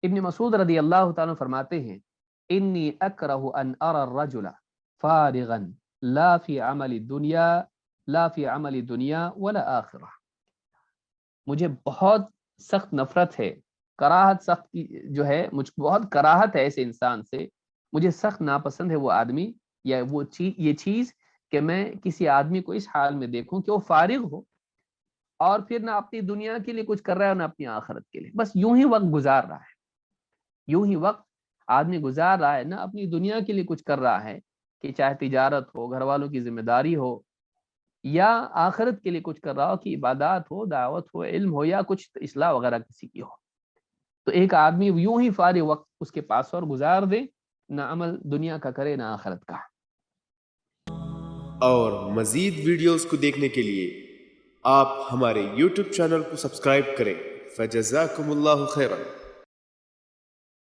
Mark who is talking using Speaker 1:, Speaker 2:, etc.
Speaker 1: ابن مسعود رضی اللہ تعالیٰ فرماتے ہیں انی اکرہ ان ارى الرجل فارغا لا فی عمل دنیا ولا آخرہ، مجھے بہت سخت نفرت ہے، کراہت سخت جو ہے، مجھ بہت کراہت ہے ایسے انسان سے، مجھے سخت ناپسند ہے وہ آدمی یا وہ چیز، یہ چیز کہ میں کسی آدمی کو اس حال میں دیکھوں کہ وہ فارغ ہو اور پھر نہ اپنی دنیا کے لیے کچھ کر رہا ہے اور نہ اپنی آخرت کے لیے، بس یوں ہی وقت گزار رہا ہے، یوں ہی وقت آدمی گزار رہا ہے، نہ اپنی دنیا کے لیے کچھ کر رہا ہے کہ چاہے تجارت ہو، گھر والوں کی ذمہ داری ہو، یا آخرت کے لیے کچھ کر رہا ہو کہ عبادات ہو، دعوت ہو، علم ہو، یا کچھ اصلاح وغیرہ کسی کی ہو۔ تو ایک آدمی یوں ہی فارغ وقت اس کے پاس اور گزار دے، نہ عمل دنیا کا کرے نہ آخرت کا۔
Speaker 2: اور مزید ویڈیوز کو دیکھنے کے لیے آپ ہمارے YouTube چینل کو سبسکرائب کریں۔ فجزاکم اللہ خیرا۔